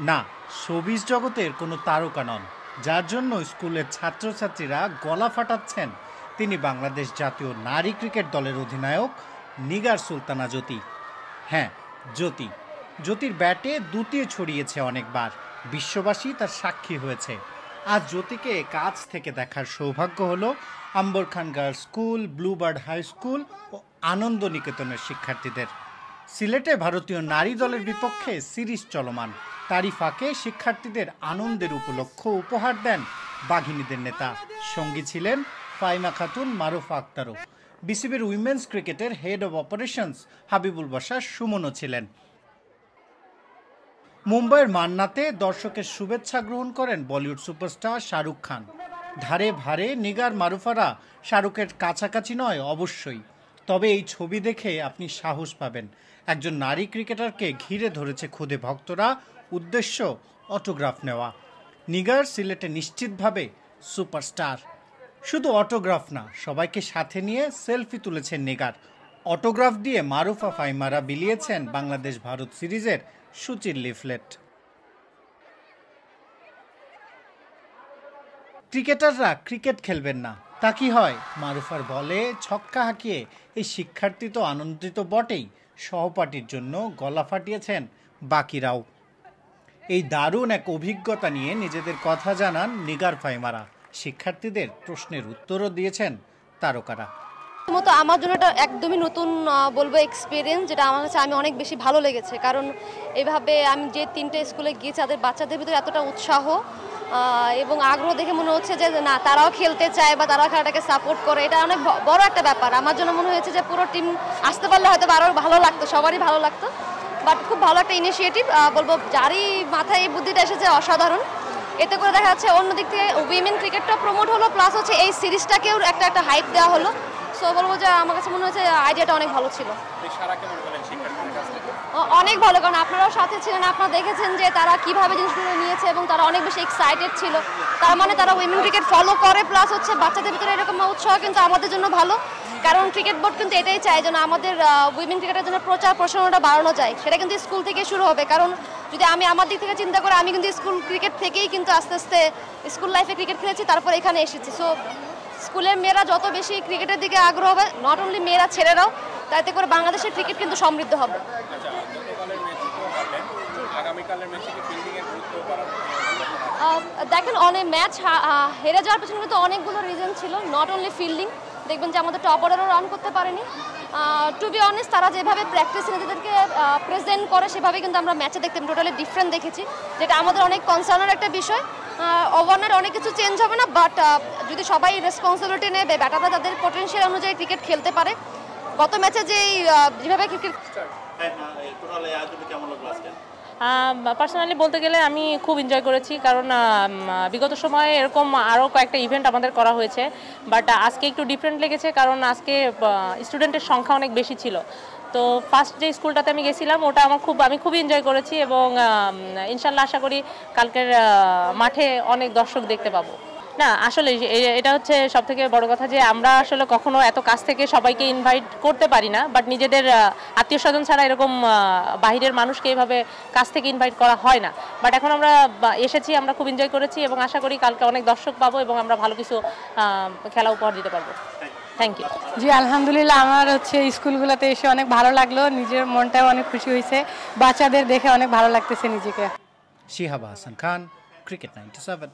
না, শোবিজ জগতের কোনো তারকা নন, যার জন্য স্কুলের ছাত্রছাত্রীরা গলা ফাটাচ্ছেন তিনি বাংলাদেশ জাতীয় নারী ক্রিকেট দলের অধিনায়ক নিগার সুলতানা জ্যোতি। হ্যাঁ, জ্যোতি। জ্যোতির ব্যাটে দুটিয়ে ছড়িয়েছে অনেকবার, বিশ্ববাসী তার সাক্ষী হয়েছে। আজ জ্যোতিকে কাছ থেকে দেখার সৌভাগ্য হলো Ambar Khan girls school, bluebird high school ও আনন্দ নিকেতনের শিক্ষার্থীদের। সিলেটে ভারতীয় নারী দলের বিপক্ষে সিরিজ চলমান, তারই ফাঁকে শিক্ষার্থীদের আনন্দের উপলক্ষ উপহার দেন বাঘিনীদের নেতা। সঙ্গী ছিলেন ফাইমা খাতুন, মারুফা আক্তারও। বিসিবির উইমেন্স ক্রিকেটের head of operations Habibul Bashar সুমনও ছিলেন। মুম্বাইয়ের মান্নাতে দর্শকের শুভেচ্ছা গ্রহণ করেন বলিউড সুপারস্টার শাহরুখ খান। ধারে ভারে নিগার, মারুফারা শাহরুখের কাছাকাছি নয় অবশ্যই, তবে এই ছবি দেখে আপনি সাহস পাবেন। একজন নারী ক্রিকেটারকে ঘিরে ধরেছে খুদে ভক্তরা, উদ্দেশ্য অটোগ্রাফ নেওয়া। নিগার সিলেটে নিশ্চিতভাবে সুপারস্টার। শুধু অটোগ্রাফ না, সবাইকে সাথে নিয়ে সেলফি তুলেছেন নিগার। অটোগ্রাফ দিয়ে মারুফা, ফাইমারা বিলিয়েছেন বাংলাদেশ ভারত সিরিজের সূচির লিফলেট। ক্রিকেটাররা ক্রিকেট খেলবেন না, তা কি হয়? মারুফার বলে ছক্কা হাঁকিয়ে এই শিক্ষার্থী তো আনন্দিত বটেই, সহপাঠীর জন্য গলা ফাটিয়েছেন বাকিরাও। এই দারুণ এক অভিজ্ঞতা নিয়ে নিজেদের কথা জানান নিগার, ফাইমারা। শিক্ষার্থীদের প্রশ্নের উত্তরও দিয়েছেন তারকারা। মতো আমার জন্য এটা একদমই নতুন বলবো এক্সপিরিয়েন্স, যেটা আমার কাছে আমি অনেক বেশি ভালো লেগেছে। কারণ এভাবে আমি যে 3টে স্কুলে গিয়েছি, তাদের বাচ্চাদের ভিতরে এতটা উৎসাহ এবং আগ্রহ দেখে মনে হচ্ছে যে না, তারাও খেলতে চায় বা তারাও খেলাটাকে সাপোর্ট করে। এটা অনেক বড় একটা ব্যাপার। আমার জন্য মনে হয়েছে যে পুরো টিম আসতে পারলে হয়তো আরও ভালো লাগতো, সবারই ভালো লাগতো। বাট খুব ভালো একটা ইনিশিয়েটিভ বলবো, যারই মাথায় এই বুদ্ধিটা এসেছে অসাধারণ। এতে করে দেখা যাচ্ছে অন্যদিক থেকে উইমেন ক্রিকেটটা প্রমোট হলো, প্লাস হচ্ছে এই সিরিজটাকেও একটা হাইপ দেওয়া হলো। সো বলবো যে আমার কাছে মনে হচ্ছে আইডিয়াটা অনেক ভালো ছিল। অনেক ভালো, কারণ আপনারাও সাথে ছিলেন, আপনারা দেখেছেন যে তারা কিভাবে জিনিসগুলো নিয়েছে এবং তারা অনেক বেশি এক্সাইটেড ছিল। তার মানে তারা উইমেন ক্রিকেট ফলো করে, প্লাস হচ্ছে বাচ্চাদের ভিতরে এরকম উৎসাহ কিন্তু আমাদের জন্য ভালো। কারণ ক্রিকেট বোর্ড কিন্তু এটাই চায় যেন আমাদের উইমেন ক্রিকেটের জন্য প্রচার প্রসারণটা বাড়ানো যায়। সেটা কিন্তু স্কুল থেকে শুরু হবে। কারণ যদি আমি আমার দিক থেকে চিন্তা করি, আমি কিন্তু স্কুল ক্রিকেট থেকেই কিন্তু আস্তে আস্তে স্কুল লাইফে ক্রিকেট খেলেছি, তারপর এখানে এসেছি। সো স্কুলের মেয়েরা যত বেশি ক্রিকেটের দিকে আগ্রহ হবে, নট অনলি মেয়েরা, ছেলেরাও, তাতে করে বাংলাদেশের ক্রিকেট কিন্তু সমৃদ্ধ হবে। দেখেন, অনেক ম্যাচ হেরে যাওয়ার পেছনে কিন্তু অনেকগুলো রিজন ছিল, নট অনলি ফিল্ডিং। দেখবেন যে আমাদের টপ অর্ডারও রান করতে পারেনি। টু বি অনেস্ট, তারা যেভাবে প্র্যাকটিসে নিজেদেরকে প্রেজেন্ট করে সেভাবে কিন্তু আমরা ম্যাচে দেখতে টোটালি ডিফারেন্ট দেখেছি, যেটা আমাদের অনেক কনসার্নের একটা বিষয়। ওভারনাইট অনেক কিছু চেঞ্জ হবে না, বাট যদি সবাই রেসপন্সিবিলিটি নেবে, ব্যাটাররা তাদের পটেনশিয়াল অনুযায়ী ক্রিকেট খেলতে পারে। গত ম্যাচে যেভাবে ক্রিকেট পার্সোনালি বলতে গেলে আমি খুব এনজয় করেছি, কারণ বিগত সময়ে এরকম আরও কয়েকটা ইভেন্ট আমাদের করা হয়েছে, বাট আজকে একটু ডিফারেন্ট লেগেছে, কারণ আজকে স্টুডেন্টের সংখ্যা অনেক বেশি ছিল। তো ফার্স্ট যে স্কুলটাতে আমি গেছিলাম, ওটা আমি খুবই এনজয় করেছি এবং ইনশাল্লাহ আশা করি কালকের মাঠে অনেক দর্শক দেখতে পাবো। না, আসলে এটা হচ্ছে সবথেকে বড় কথা যে আমরা আসলে কখনো এত কাছ থেকে সবাইকে ইনভাইট করতে পারি না, বাট নিজেদের আত্মীয় স্বজন ছাড়া এরকম বাহিরের মানুষকে এইভাবে কাছ থেকে ইনভাইট করা হয় না। বাট এখন আমরা এসেছি, আমরা খুব এনজয় করেছি এবং আশা করি কালকে অনেক দর্শক পাবো এবং আমরা ভালো কিছু খেলা উপহার দিতে পারবো। Thank you. জি, আলহামদুলিল্লাহ, আমার স্কুলগুলোতে এসে অনেক ভালো লাগলো, নিজের মনটাও অনেক খুশি হয়েছে, বাচ্চাদের দেখে অনেক ভালো লাগতেছে নিজেকে। শিহাব হাসান খান, ক্রিকেট 97।